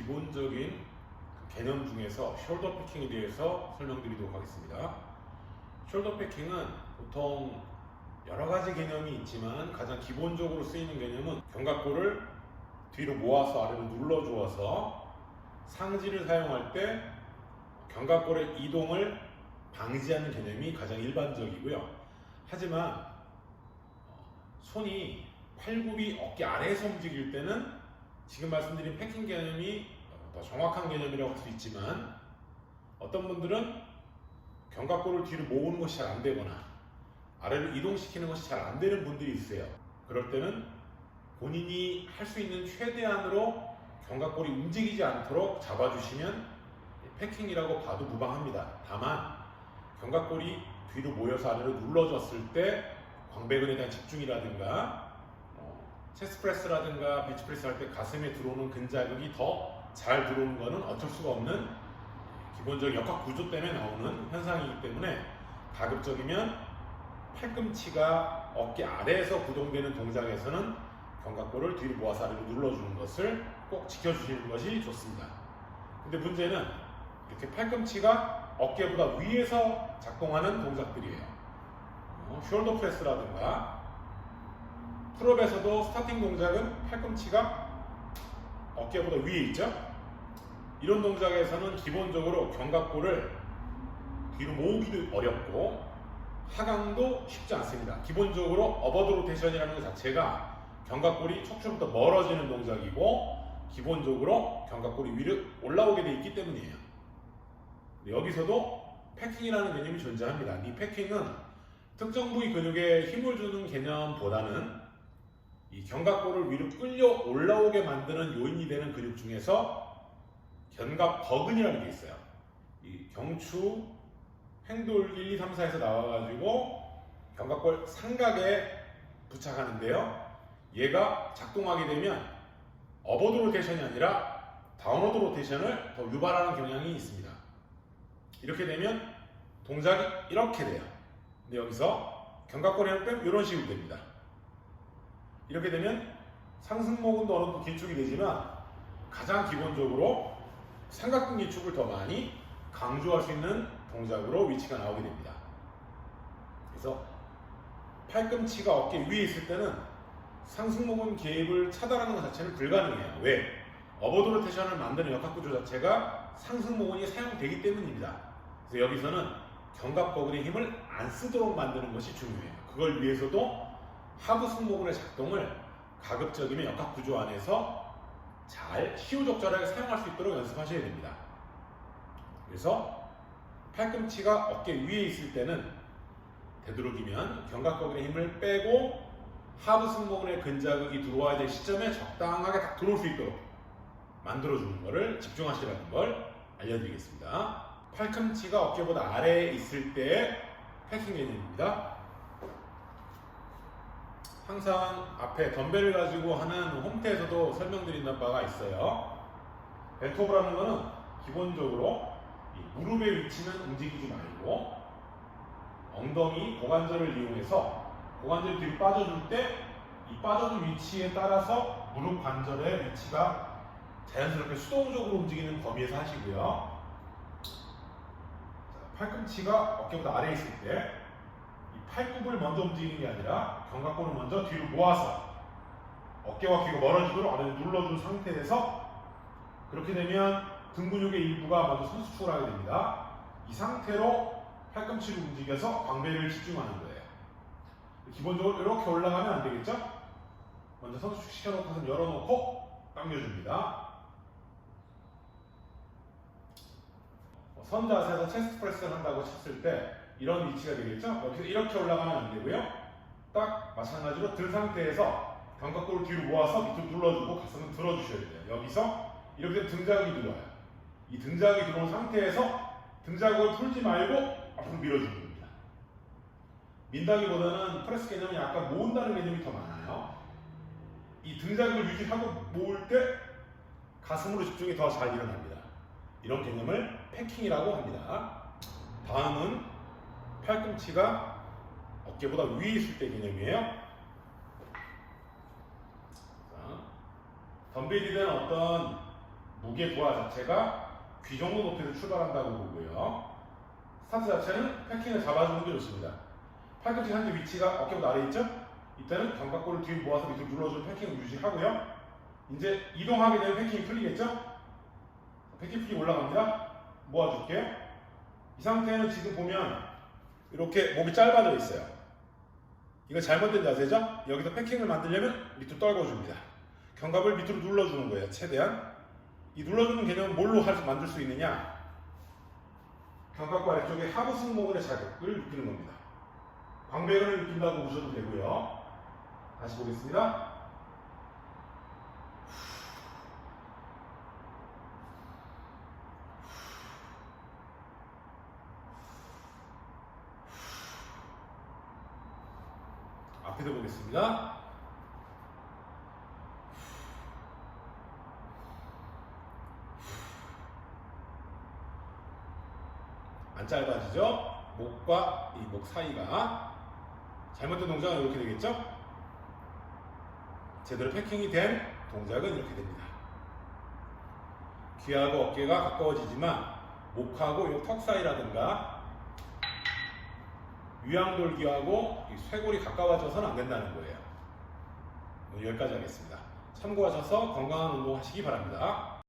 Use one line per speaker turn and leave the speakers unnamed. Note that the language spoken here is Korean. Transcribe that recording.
기본적인 개념 중에서 숄더 패킹에 대해서 설명드리도록 하겠습니다. 숄더 패킹은 보통 여러 가지 개념이 있지만 가장 기본적으로 쓰이는 개념은 견갑골을 뒤로 모아서 아래로 눌러 주어서 상지를 사용할 때 견갑골의 이동을 방지하는 개념이 가장 일반적이고요. 하지만 손이 팔굽이 어깨 아래에서 움직일 때는 지금 말씀드린 패킹 개념이 더 정확한 개념이라고 할 수 있지만, 어떤 분들은 견갑골을 뒤로 모으는 것이 잘 안 되거나 아래로 이동시키는 것이 잘 안 되는 분들이 있어요. 그럴 때는 본인이 할 수 있는 최대한으로 견갑골이 움직이지 않도록 잡아주시면 패킹이라고 봐도 무방합니다. 다만 견갑골이 뒤로 모여서 아래로 눌러졌을 때 광배근에 대한 집중이라든가 체스트 프레스라든가 벤치 프레스 할 때 가슴에 들어오는 근자극이 더 잘 들어오는 것은 어쩔 수가 없는 기본적인 역학 구조 때문에 나오는 현상이기 때문에, 가급적이면 팔꿈치가 어깨 아래에서 구동되는 동작에서는 견갑골을 뒤로 모아서 아래로 눌러주는 것을 꼭 지켜주시는 것이 좋습니다. 근데 문제는 이렇게 팔꿈치가 어깨보다 위에서 작동하는 동작들이에요. 숄더 프레스라든가 풀업에서도 스타팅 동작은 팔꿈치가 어깨보다 위에 있죠. 이런 동작에서는 기본적으로 견갑골을 뒤로 모으기도 어렵고 하강도 쉽지 않습니다. 기본적으로 어버드 로테이션이라는 것 자체가 견갑골이 척추로부터 멀어지는 동작이고 기본적으로 견갑골이 위로 올라오게 되어 있기 때문이에요. 여기서도 패킹이라는 개념이 존재합니다. 이 패킹은 특정 부위 근육에 힘을 주는 개념보다는 이 견갑골을 위로 끌려 올라오게 만드는 요인이 되는 근육 중에서 견갑버근이라는 게 있어요. 이 경추 행돌 1, 2, 3, 4에서 나와가지고 견갑골 삼각에 부착하는데요. 얘가 작동하게 되면 어버드 로테이션이 아니라 다운워드 로테이션을 더 유발하는 경향이 있습니다. 이렇게 되면 동작이 이렇게 돼요. 근데 여기서 견갑골의 힘을 빼면 이런 식으로 됩니다. 이렇게 되면 상승모근도 어느 정도 기축이 되지만 가장 기본적으로 삼각근 기축을 더 많이 강조할 수 있는 동작으로 위치가 나오게 됩니다. 그래서 팔꿈치가 어깨 위에 있을 때는 상승모근 개입을 차단하는 것 자체는 불가능해요. 왜? 어버드 로테이션을 만드는 역학구조 자체가 상승모근이 사용되기 때문입니다. 그래서 여기서는 견갑버근의 힘을 안 쓰도록 만드는 것이 중요해요. 그걸 위해서도 하부 승모근의 작동을 가급적이면 역학구조 안에서 잘 시우적절하게 사용할 수 있도록 연습하셔야 됩니다. 그래서 팔꿈치가 어깨 위에 있을 때는 되도록이면 견갑버근의 힘을 빼고 하부 승모근의 근자극이 들어와야 될 시점에 적당하게 딱 들어올 수 있도록 만들어주는 것을 집중하시라는 걸 알려드리겠습니다. 팔꿈치가 어깨보다 아래에 있을 때의 패킹 개념입니다. 항상 앞에 덤벨을 가지고 하는 홈트에서도 설명드린다는 바가 있어요. 벤트오버라는 것은 기본적으로 무릎의 위치는 움직이지 말고 엉덩이 고관절을 이용해서 고관절이 뒤로 빠져줄 때 이 빠져준 위치에 따라서 무릎 관절의 위치가 자연스럽게 수동적으로 움직이는 범위에서 하시고요. 팔꿈치가 어깨보다 아래에 있을 때 이 팔굽을 먼저 움직이는 게 아니라 견갑골을 먼저 뒤로 모아서 어깨와 귀가 멀어지도록 아래로 눌러준 상태에서, 그렇게 되면 등 근육의 일부가 먼저 선수축을 하게 됩니다. 이 상태로 팔꿈치를 움직여서 광배를 집중하는 거예요. 기본적으로 이렇게 올라가면 안 되겠죠? 먼저 선수축 시켜놓고 가슴 열어놓고 당겨줍니다. 선 자세에서 체스트 프레스를 한다고 쳤을 때 이런 위치가 되겠죠? 여기서 이렇게 올라가면 안 되고요. 딱 마찬가지로 든 상태에서 견갑골을 뒤로 모아서 밑으로 눌러주고 가슴을 들어주셔야 돼요. 여기서 이렇게 되면 등자극이 들어와요. 이 등자극이 들어온 상태에서 등자극을 풀지 말고 앞으로 밀어주는 겁니다. 민다기보다는 프레스 개념이 약간 모은다는 개념이 더 많아요. 이 등자극을 유지하고 모을 때 가슴으로 집중이 더 잘 일어납니다. 이런 개념을 패킹이라고 합니다. 다음은 팔꿈치가 어깨보다 위에 있을 때 개념이에요. 자, 덤벨이든 어떤 무게 부하 자체가 귀 정도 높이에서 출발한다고 보고요. 스타트 자체는 패킹을 잡아주는 게 좋습니다. 팔꿈치 현재 위치가 어깨보다 아래 있죠? 이때는 견갑골을 뒤로 모아서 밑으로 눌러주는 패킹을 유지하고요. 이제 이동하게 되면 패킹이 풀리겠죠? 패킹 풀리 올라갑니다. 모아줄게요. 이 상태는 지금 보면 이렇게 목이 짧아져 있어요. 이거 잘못된 자세죠? 여기서 패킹을 만들려면 밑으로 떨궈줍니다. 견갑을 밑으로 눌러주는 거예요. 최대한. 이 눌러주는 개념은 뭘로 만들 수 있느냐? 견갑과 아래쪽에 하부 승모근의 자극을 느끼는 겁니다. 광배근을 느낀다고 보셔도 되고요. 다시 보겠습니다. 앞에도 보겠습니다. 안 짧아지죠? 목과 이 목 사이가. 잘못된 동작은 이렇게 되겠죠? 제대로 패킹이 된 동작은 이렇게 됩니다. 귀하고 어깨가 가까워지지만 목하고 이 턱 사이라든가 위양돌기하고 이 쇄골이 가까워져서는 안 된다는 거예요. 오늘 여기까지 하겠습니다. 참고하셔서 건강한 운동 하시기 바랍니다.